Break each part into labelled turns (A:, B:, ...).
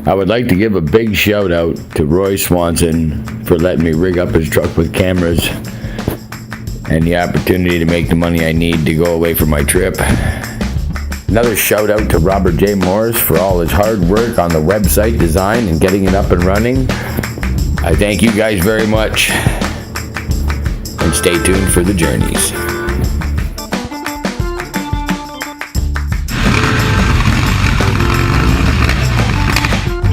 A: I would like to give a big shout out to Roy Swanson for letting me rig up his truck with cameras and the opportunity to make the money I need to go away for my trip. Another shout out to Robert J. Morris for all his hard work on the website design and getting it up and running. I thank you guys very much, and stay tuned for the journeys.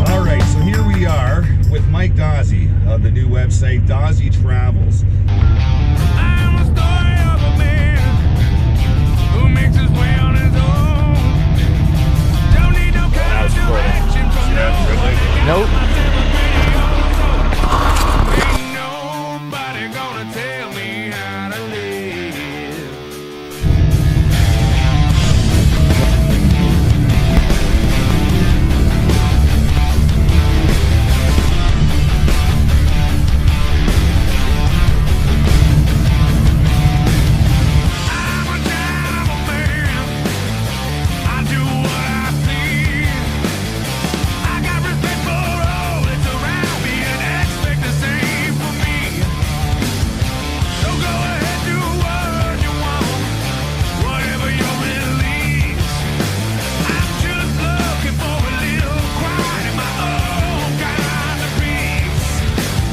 B: All right, so here we are with Mike Dozzi of the new website DozziTravels.
C: I'm a story of a man who makes his way on his own. Don't need no kind of direction from nobody.
A: Nope.
C: Ain't nobody gonna tell me how to live. I'm a kind of a man. I do what I please. I got respect for all that's around me and expect the same for me. So go ahead, do what you want, whatever your release. I'm just looking for a little quiet in my own kind of peace.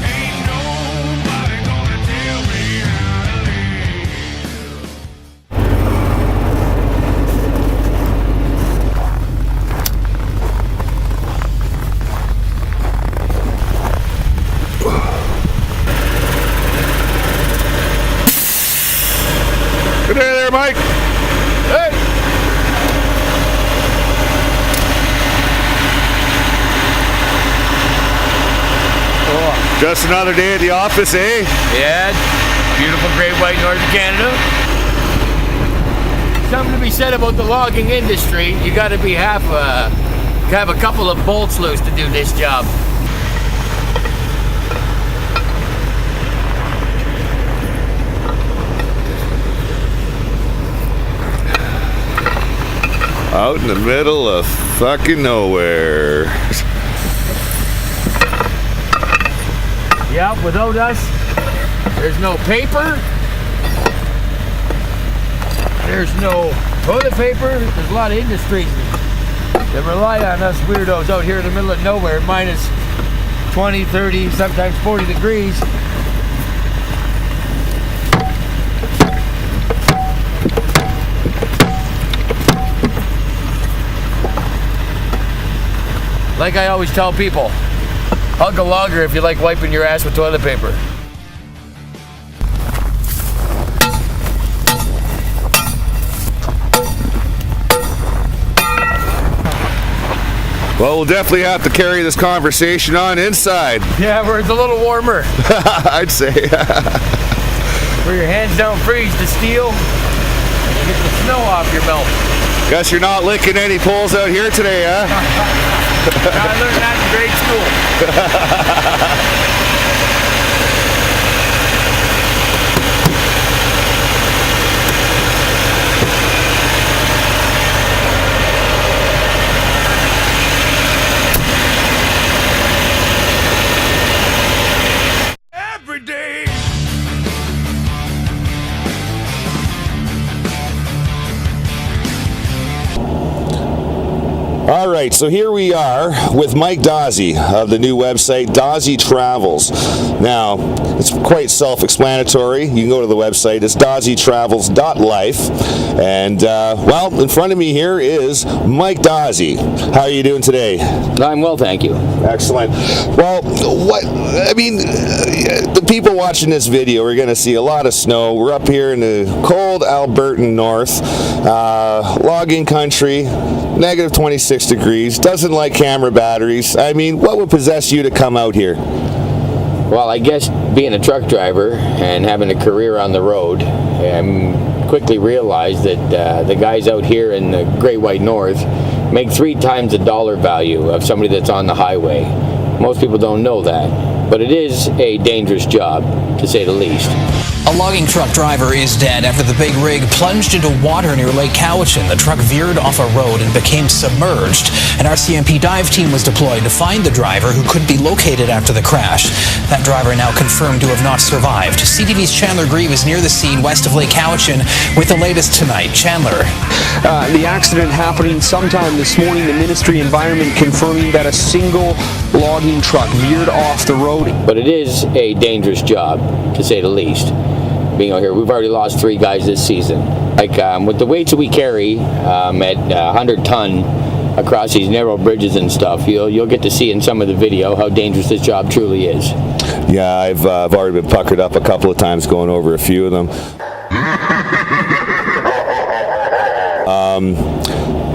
C: Ain't nobody gonna tell me how to live.
B: Good day there, Mike.
A: Hey!
B: Just another day at the office, eh?
A: Yeah, beautiful Great White North of Canada. Something to be said about the logging industry. You got to be have a couple of bolts loose to do this job.
B: Out in the middle of fucking nowhere.
A: Yeah, without us, there's no paper. There's no toilet paper. There's a lot of industries that rely on us weirdos out here in the middle of nowhere, minus 20, 30, sometimes 40 degrees. Like I always tell people, hug a logger if you like wiping your ass with toilet paper.
B: Well, we'll definitely have to carry this conversation on inside.
A: Yeah, where it's a little warmer.
B: I'd say.
A: Where your hands don't freeze to steel. And get the snow off your belt.
B: Guess you're not licking any poles out here today, huh?
A: I learned that in grade school.
C: Every day.
B: All right, so here we are with Mike Dozzi of the new website DozziTravels. Now, it's quite self-explanatory. You can go to the website. It's DozziTravels.life. And, well, in front of me here is Mike Dozzi. How are you doing today?
A: I'm well, thank you.
B: Excellent. Well, the people watching this video are going to see a lot of snow. We're up here in the cold Albertan north, logging country, negative 26 degrees, doesn't like camera batteries. I mean, what would possess you to come out here?
A: Well, I guess being a truck driver and having a career on the road, I quickly realized that the guys out here in the Great White North make 3 times the dollar value of somebody that's on the highway. Most people don't know that, but it is a dangerous job, to say the least.
D: A logging truck driver is dead after the big rig plunged into water near Lake Cowichan. The truck veered off a road and became submerged. An RCMP dive team was deployed to find the driver, who couldn't be located after the crash. That driver now confirmed to have not survived. CTV's Chandler Grieve is near the scene west of Lake Cowichan with the latest tonight. Chandler.
E: The accident happening sometime this morning. The Ministry of Environment confirming that a single logging truck veered off the road.
A: But it is a dangerous job, to say the least. Being out here, we've already lost 3 guys this season. Like with the weights that we carry at 100 ton across these narrow bridges and stuff, you'll get to see in some of the video how dangerous this job truly is.
B: Yeah, I've already been puckered up a couple of times going over a few of them.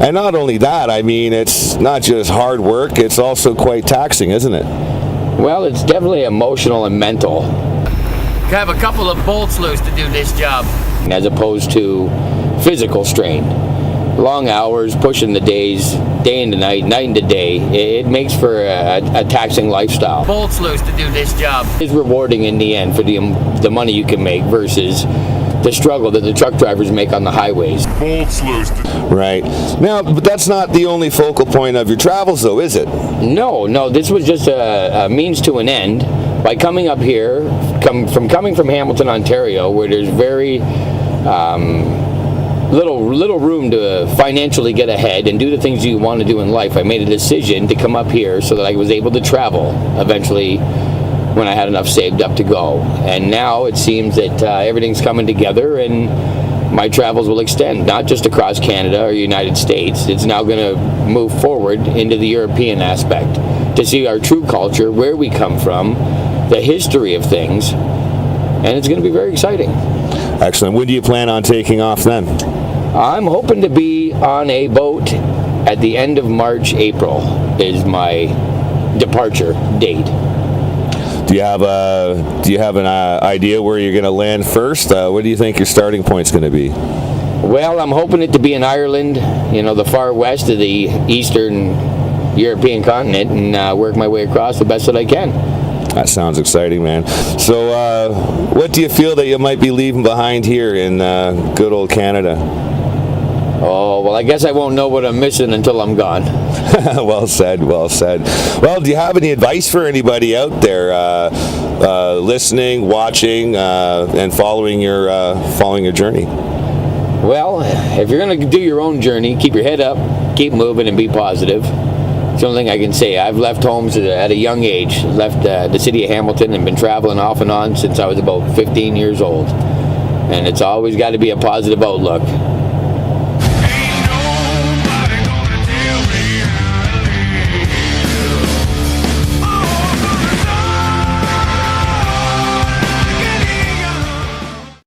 B: And not only that, I mean, it's not just hard work, it's also quite taxing, isn't it?
A: Well, it's definitely emotional and mental. You have a couple of bolts loose to do this job, as opposed to physical strain. Long hours, pushing the days, day into night, night into day. It makes for a taxing lifestyle. Bolts loose to do this job. It's rewarding in the end for the money you can make versus the struggle that the truck drivers make on the highways.
C: Bolts loose.
B: Right. Now, but that's not the only focal point of your travels, though, is it?
A: No, this was just a means to an end. By coming up here, coming from Hamilton, Ontario, where there's very little room to financially get ahead and do the things you want to do in life, I made a decision to come up here so that I was able to travel eventually when I had enough saved up to go. And now it seems that everything's coming together, and my travels will extend not just across Canada or United States. It's now going to move forward into the European aspect to see our true culture, where we come from, the history of things, and it's going to be very exciting.
B: Excellent. When do you plan on taking off then?
A: I'm hoping to be on a boat at the end of March, April is my departure date.
B: Do you have an idea where you're going to land first? What do you think your starting point's going to be?
A: Well, I'm hoping it to be in Ireland, the far west of the Eastern European continent, and work my way across the best that I can.
B: That sounds exciting, man. So, what do you feel that you might be leaving behind here in good old Canada?
A: Oh, well, I guess I won't know what I'm missing until I'm gone.
B: Well said, well said. Well, do you have any advice for anybody out there listening, watching, and following your journey?
A: Well, if you're going to do your own journey, keep your head up, keep moving, and be positive. It's the only thing I can say. I've left homes at a young age, left the city of Hamilton, and been traveling off and on since I was about 15 years old. And it's always got to be a positive outlook.